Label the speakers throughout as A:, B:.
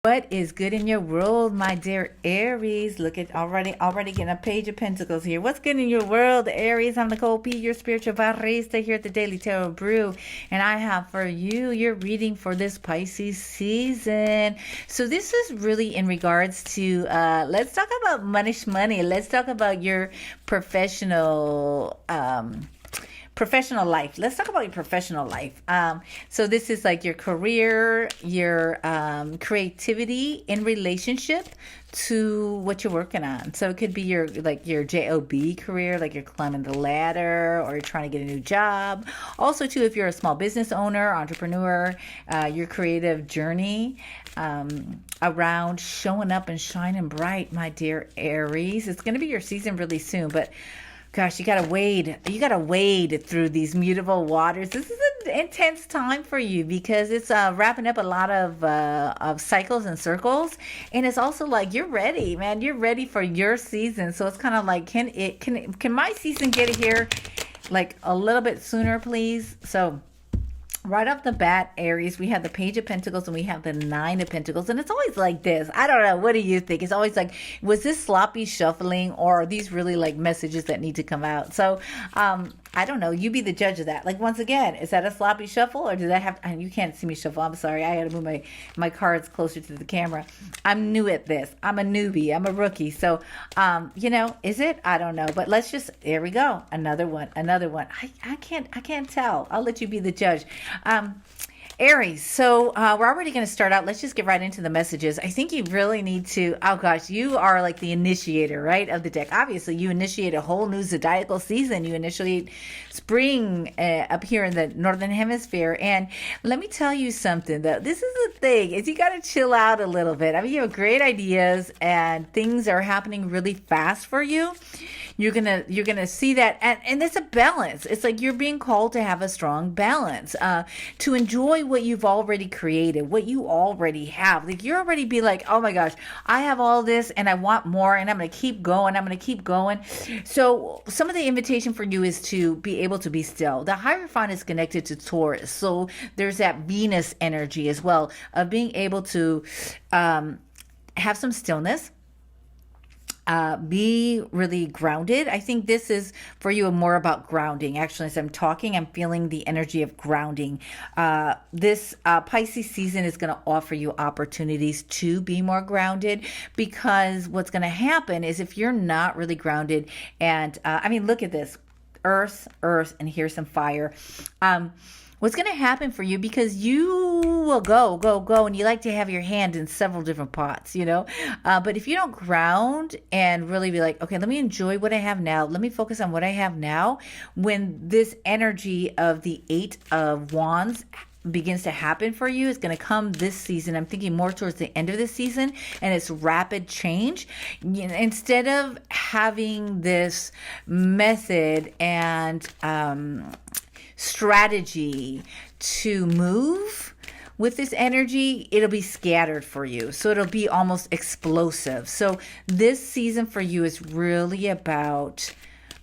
A: What is good in your world, my dear Aries? Look at already getting a page of pentacles here. What's good in your world, Aries? I'm Nicole P, your spiritual barista here at the Daily Tarot Brew, and I have for you your reading for this Pisces season. So this is really in regards to let's talk about money. Let's talk about your professional life. Let's talk about your professional life. So this is like your career, your creativity in relationship to what you're working on. So it could be your job career, like you're climbing the ladder or you're trying to get a new job. Also too, if you're a small business owner, entrepreneur, your creative journey around showing up and shining bright, my dear Aries. It's going to be your season really soon, but gosh, you gotta wade through these mutable waters. This is an intense time for you because it's wrapping up a lot of cycles and circles, and it's also like you're ready, man. You're ready for your season. So it's kind of like, can my season get here like a little bit sooner, please? So right off the bat, Aries, we have the Page of Pentacles and we have the Nine of Pentacles. And it's always like this. I don't know. What do you think? It's always like, was this sloppy shuffling or are these really like messages that need to come out? So, I don't know. You be the judge of that. Like, once again, is that a sloppy shuffle or does that have, and you can't see me shuffle. I'm sorry. I got to move my cards closer to the camera. I'm new at this. I'm a newbie. I'm a rookie. So, is it? I don't know. But let's just, there we go. Another one. I can't tell. I'll let you be the judge. Aries, so we're already going to start out. Let's just get right into the messages. I think you really need to, oh gosh, you are like the initiator, right, of the deck. Obviously, you initiate a whole new zodiacal season. You initiate spring up here in the Northern Hemisphere. And let me tell you something, though. This is the thing, is you got to chill out a little bit. I mean, you have great ideas and things are happening really fast for you. You're gonna see that, and it's a balance. It's like you're being called to have a strong balance, to enjoy what you've already created, what you already have. Like you're already be like, oh my gosh, I have all this and I want more, and I'm gonna keep going. So some of the invitation for you is to be able to be still. The Hierophant is connected to Taurus, so there's that Venus energy as well of being able to have some stillness. Be really grounded. I think this is for you more about grounding. Actually, as I'm talking, I'm feeling the energy of grounding. This Pisces season is going to offer you opportunities to be more grounded, because what's going to happen is if you're not really grounded, and I mean, look at this, earth, and here's some fire. What's going to happen for you, because you will go, and you like to have your hand in several different pots, but if you don't ground and really be like, okay, let me enjoy what I have now. Let me focus on what I have now. When this energy of the Eight of Wands begins to happen for you, it's going to come this season. I'm thinking more towards the end of the season, and it's rapid change. Instead of having this method and strategy to move with this energy, it'll be scattered for you. So it'll be almost explosive. So this season for you is really about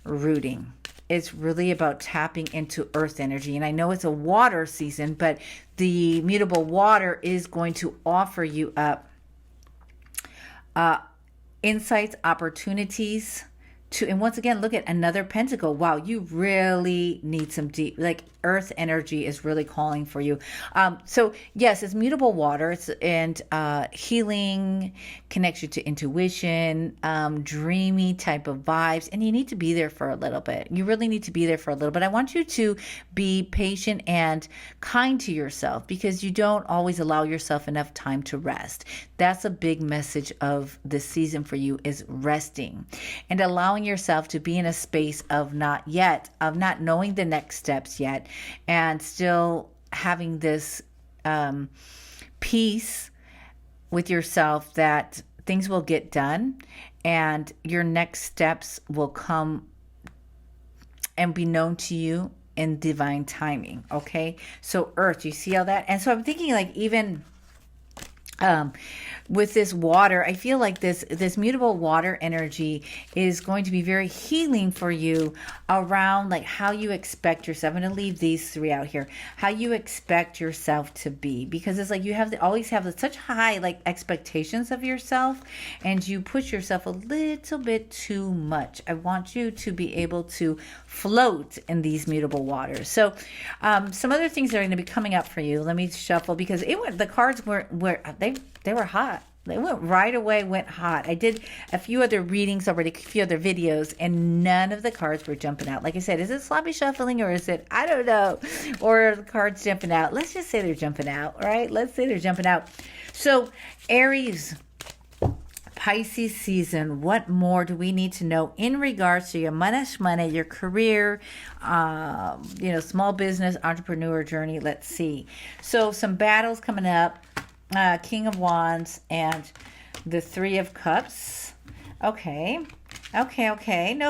A: rooting. It's really about tapping into earth energy. And I know it's a water season, but the mutable water is going to offer you up insights, opportunities, and once again, look at another pentacle. Wow, you really need some deep, like earth energy is really calling for you. So yes, it's mutable water, and healing, connects you to intuition, dreamy type of vibes, and you need to be there for a little bit. You really need to be there for a little bit. I want you to be patient and kind to yourself, because you don't always allow yourself enough time to rest. That's a big message of this season for you, is resting and allowing yourself to be in a space of not knowing the next steps yet, and still having this peace with yourself that things will get done and your next steps will come and be known to you in divine timing. Okay, so earth, you see all that? And so I'm thinking, like, even um, with this water, I feel like this mutable water energy is going to be very healing for you around like how you expect yourself. I'm going to leave these three out here. How you expect yourself to be, because it's like you have to always have such high like expectations of yourself, and you push yourself a little bit too much. I want you to be able to float in these mutable waters. So some other things that are going to be coming up for you. Let me shuffle, because the cards were they were hot. They went right away, went hot. I did a few other readings already, a few other videos, and none of the cards were jumping out. Like I said, is it sloppy shuffling, or is it, I don't know, or the cards jumping out? Let's just say they're jumping out, right? Let's say they're jumping out. So Aries, Pisces season, what more do we need to know in regards to your money, your career, small business, entrepreneur journey? Let's see. So some battles coming up. King of Wands and the Three of Cups. Okay. No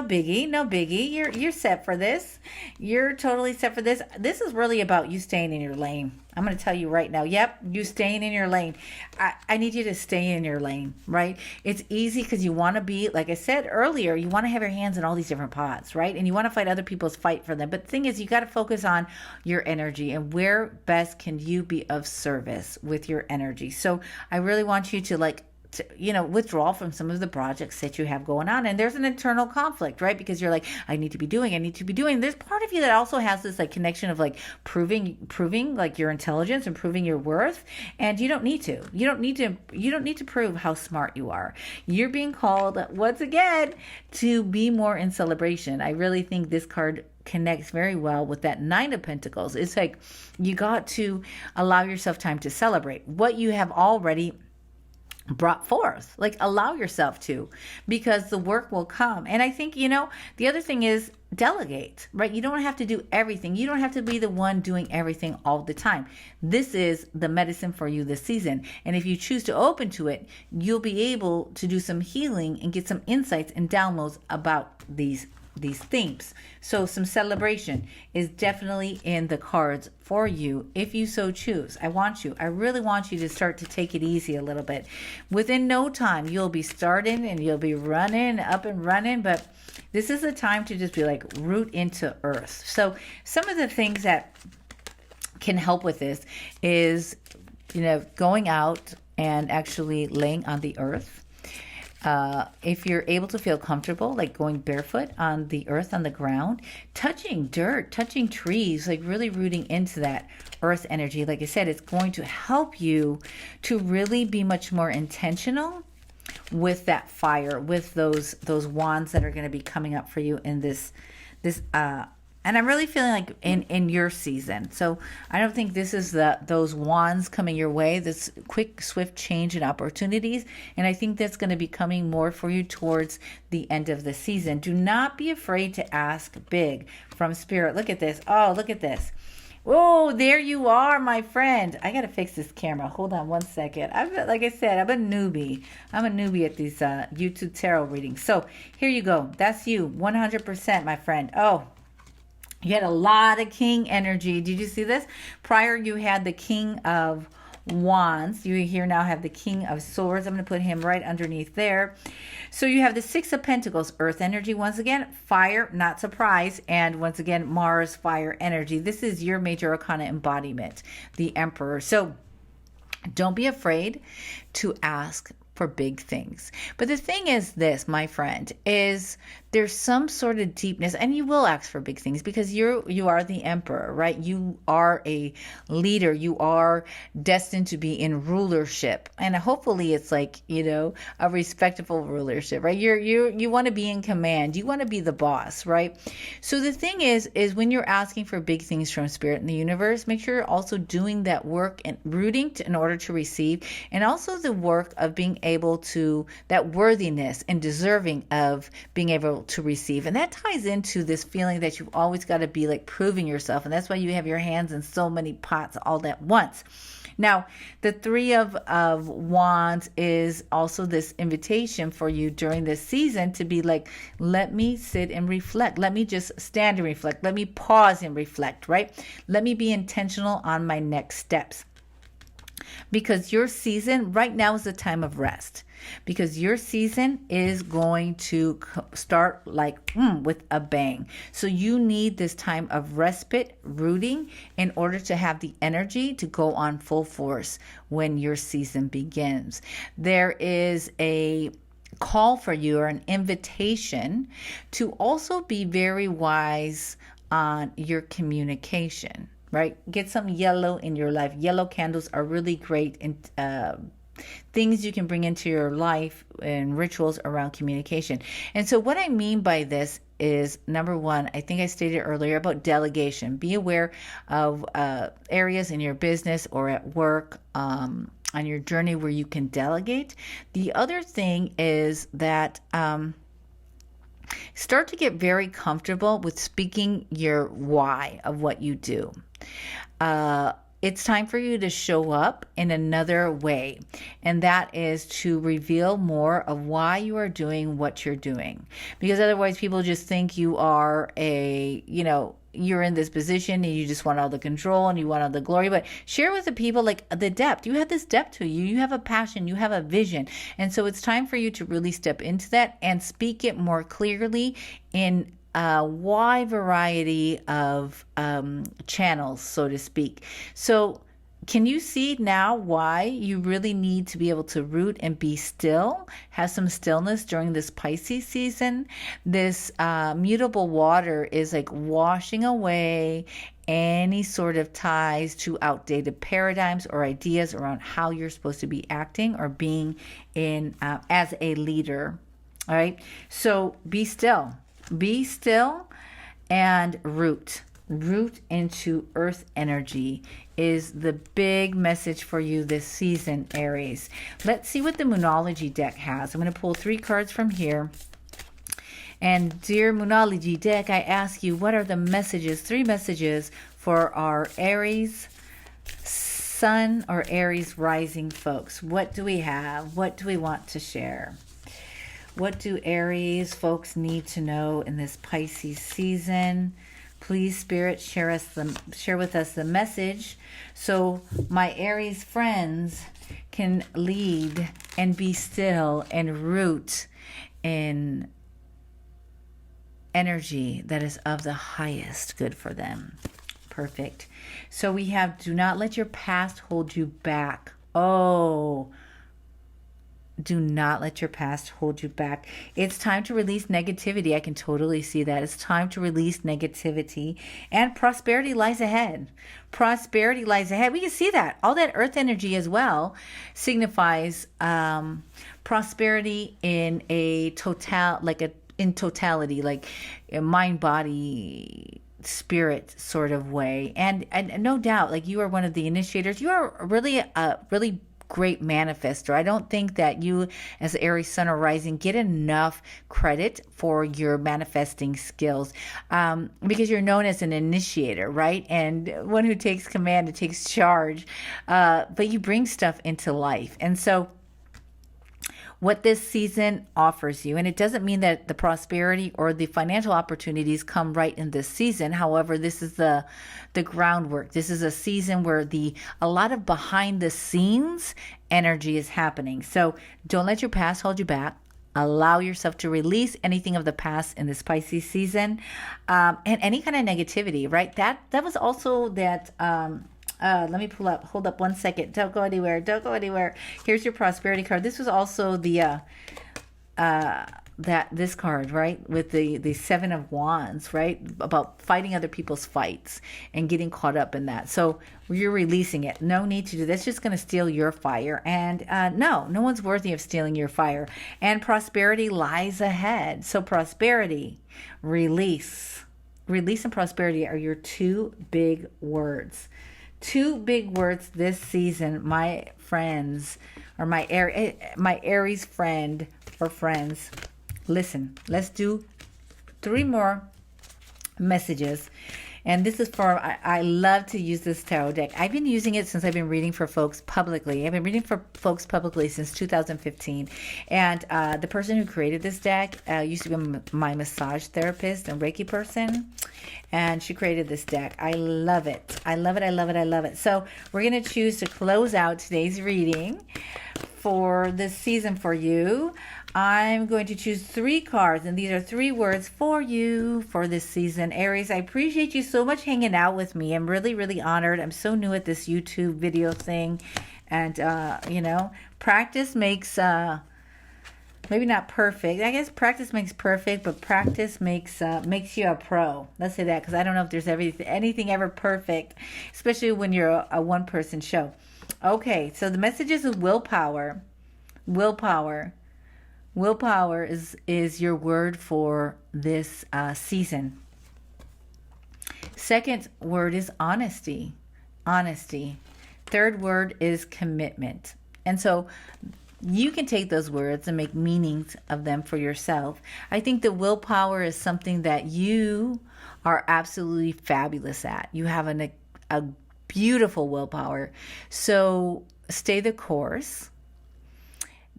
A: biggie. You're set for this. You're totally set for this. This is really about you staying in your lane. I'm going to tell you right now. Yep, you staying in your lane. I need you to stay in your lane, right? It's easy because you want to be, like I said earlier, you want to have your hands in all these different pots, right? And you want to fight other people's fight for them. But the thing is, you got to focus on your energy and where best can you be of service with your energy. So I really want you to withdraw from some of the projects that you have going on. And there's an internal conflict, right? Because you're like, I need to be doing. There's part of you that also has this like connection of like proving like your intelligence and proving your worth. And you don't need to prove how smart you are. You're being called once again to be more in celebration. I really think this card connects very well with that Nine of Pentacles. It's like you got to allow yourself time to celebrate what you have already brought forth. Like, allow yourself to, because the work will come. And I think, the other thing is delegate, right? You don't have to do everything. You don't have to be the one doing everything all the time. This is the medicine for you this season. And if you choose to open to it, you'll be able to do some healing and get some insights and downloads about these themes. So some celebration is definitely in the cards for you if you so choose. I really want you to start to take it easy a little bit. Within no time, you'll be starting and you'll be running, up and running, but this is a time to just be like root into earth. So some of the things that can help with this is, going out and actually laying on the earth. If you're able to feel comfortable, like going barefoot on the earth, on the ground, touching dirt, touching trees, like really rooting into that earth energy. Like I said, it's going to help you to really be much more intentional with that fire, with those wands that are going to be coming up for you in this and I'm really feeling like in your season. So I don't think this is those wands coming your way, this quick, swift change in opportunities. And I think that's going to be coming more for you towards the end of the season. Do not be afraid to ask big from Spirit. Look at this. Oh, look at this. Oh, there you are, my friend. I got to fix this camera. Hold on one second. Like I said, I'm a newbie. I'm a newbie at these YouTube tarot readings. So here you go. That's you, 100%, my friend. Oh, you had a lot of King energy. Did you see this? Prior, you had the King of Wands. You here now have the King of Swords. I'm going to put him right underneath there. So you have the Six of Pentacles, earth energy once again, fire, not surprise, and once again, Mars, fire energy. This is your major arcana embodiment, the Emperor. So don't be afraid to ask for big things. But the thing is this, my friend, is there's some sort of deepness, and you will ask for big things because you are the Emperor, right? You are a leader. You are destined to be in rulership, and hopefully it's like, a respectful rulership, right? You want to be in command. You want to be the boss, right? So the thing is when you're asking for big things from Spirit in the universe, make sure you're also doing that work and rooting in order to receive, and also the work of being able to, that worthiness and deserving of being able to receive. And that ties into this feeling that you've always got to be like proving yourself. And that's why you have your hands in so many pots all at once. Now, the Three of Wands is also this invitation for you during this season to be like, let me sit and reflect. Let me just stand and reflect. Let me pause and reflect, right? Let me be intentional on my next steps. because your season right now is the time of rest, because your season is going to start like with a bang. So you need this time of respite, rooting, in order to have the energy to go on full force when your season begins. There is a call for you, or an invitation to also be very wise on your communication, right? Get some yellow in your life. Yellow candles are really great in things you can bring into your life and rituals around communication. And so what I mean by this is, number one, I think I stated earlier about delegation. Be aware of areas in your business or at work, on your journey, where you can delegate. The other thing is that start to get very comfortable with speaking your why of what you do. It's time for you to show up in another way, and that is to reveal more of why you are doing what you're doing. Because otherwise people just think you are you're in this position and you just want all the control and you want all the glory. But share with the people like the depth. You have this depth to you. You have a passion. You have a vision. And so it's time for you to really step into that and speak it more clearly in a wide variety of channels, so to speak. So can you see now why you really need to be able to root and be still, have some stillness during this Pisces season? This mutable water is like washing away any sort of ties to outdated paradigms or ideas around how you're supposed to be acting or being in as a leader. All right. So be still. Be still and root. Root into earth energy is the big message for you this season, Aries. Let's see what the Moonology deck has. I'm going to pull 3 cards from here. And dear Moonology deck, I ask you, what are the messages, 3 messages for our Aries Sun or Aries rising folks? What do we have? What do we want to share? What do Aries folks need to know in this Pisces season? Please, Spirit, share with us the message so my Aries friends can lead and be still and root in energy that is of the highest good for them. Perfect. So we have, do not let your past hold you back. Oh, do not let your past hold you back. It's time to release negativity. I can totally see that. It's time to release negativity, and prosperity lies ahead. Prosperity lies ahead. We can see that. All that earth energy as well signifies prosperity in a totality, like a mind, body, spirit sort of way. And no doubt, like, you are one of the initiators. You are really great manifester. I don't think that you as Aries Sun or Rising get enough credit for your manifesting skills, because you're known as an initiator, right? And one who takes command and takes charge, but you bring stuff into life. And so what this season offers you, and it doesn't mean that the prosperity or the financial opportunities come right in this season. However, this is the groundwork. This is a season where a lot of behind the scenes energy is happening. So don't let your past hold you back. Allow yourself to release anything of the past in this Pisces season, and any kind of negativity, right? That was also that. Let me pull up. Hold up 1 second. Don't go anywhere. Don't go anywhere. Here's your prosperity card. This was also the this card, right, with the 7 of Wands, right, about fighting other people's fights and getting caught up in that. So you're releasing it. No need to do this. It's just going to steal your fire. And no one's worthy of stealing your fire. And prosperity lies ahead. So prosperity, release and prosperity are your 2 big words. 2 big words this season, my friends, or my Aries friend or friends. Listen, let's do 3 more messages. And this is for, I love to use this tarot deck. I've been using it since I've been reading for folks publicly. I've been reading for folks publicly since 2015. And the person who created this deck used to be my massage therapist and Reiki person. And she created this deck. I love it. I love it. I love it. I love it. So we're going to choose to close out today's reading for this season for you. I'm going to choose 3 cards, and these are 3 words for you for this season. Aries, I appreciate you so much hanging out with me. I'm really, really honored. I'm so new at this YouTube video thing. And, you know, practice makes, maybe not perfect. I guess practice makes perfect, but practice makes you a pro. Let's say that, because I don't know if there's anything ever perfect, especially when you're a one-person show. Okay, so the messages of willpower. Willpower. Willpower is your word for this season. Second word is honesty. Honesty. Third word is commitment. And so you can take those words and make meanings of them for yourself. I think the willpower is something that you are absolutely fabulous at. You have a beautiful willpower. So stay the course.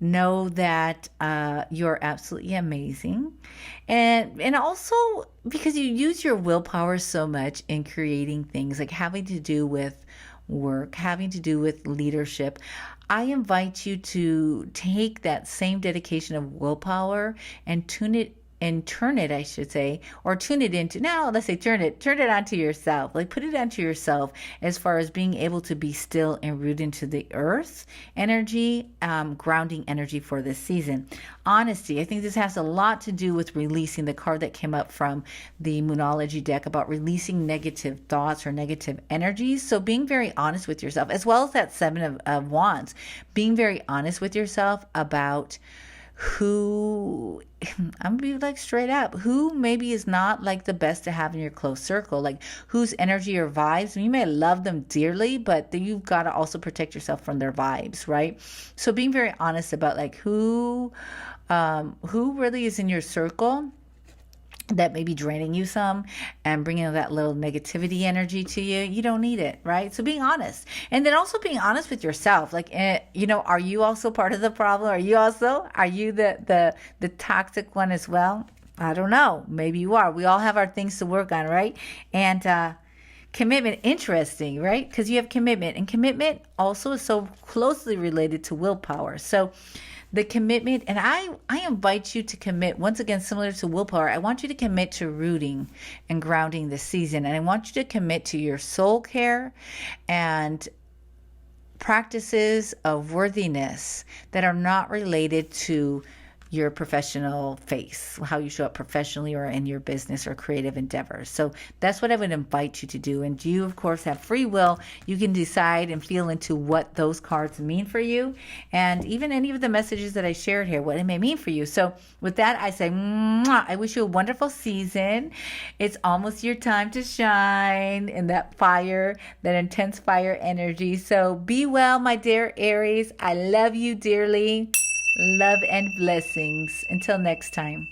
A: Know that you're absolutely amazing. And also because you use your willpower so much in creating things like having to do with work, having to do with leadership, I invite you to take that same dedication of willpower and turn it, I should say, or tune it into, now let's say turn it onto yourself. Like put it onto yourself as far as being able to be still and root into the earth energy, grounding energy for this season. Honesty, I think this has a lot to do with releasing the card that came up from the Moonology deck about releasing negative thoughts or negative energies. So being very honest with yourself, as well as that 7 of Wands, being very honest with yourself about who, I'm gonna be like straight up, who maybe is not like the best to have in your close circle, like whose energy or vibes, you may love them dearly, but you've got to also protect yourself from their vibes, right? So being very honest about like who really is in your circle that may be draining you some and bringing that little negativity energy to you. You don't need it, right? So being honest. And then also being honest with yourself. Like, you know, are you also part of the problem? Are you the toxic one as well? I don't know. Maybe you are. We all have our things to work on, right? And commitment, interesting, right? Because you have commitment. And commitment also is so closely related to willpower. So the commitment, and I invite you to commit, once again, similar to willpower, I want you to commit to rooting and grounding this season. And I want you to commit to your soul care and practices of worthiness that are not related to your professional face, how you show up professionally or in your business or creative endeavors. So that's what I would invite you to do. And you, of course, have free will. You can decide and feel into what those cards mean for you. And even any of the messages that I shared here, what it may mean for you. So with that, I say, mwah, I wish you a wonderful season. It's almost your time to shine in that fire, that intense fire energy. So be well, my dear Aries. I love you dearly. Love and blessings. Until next time.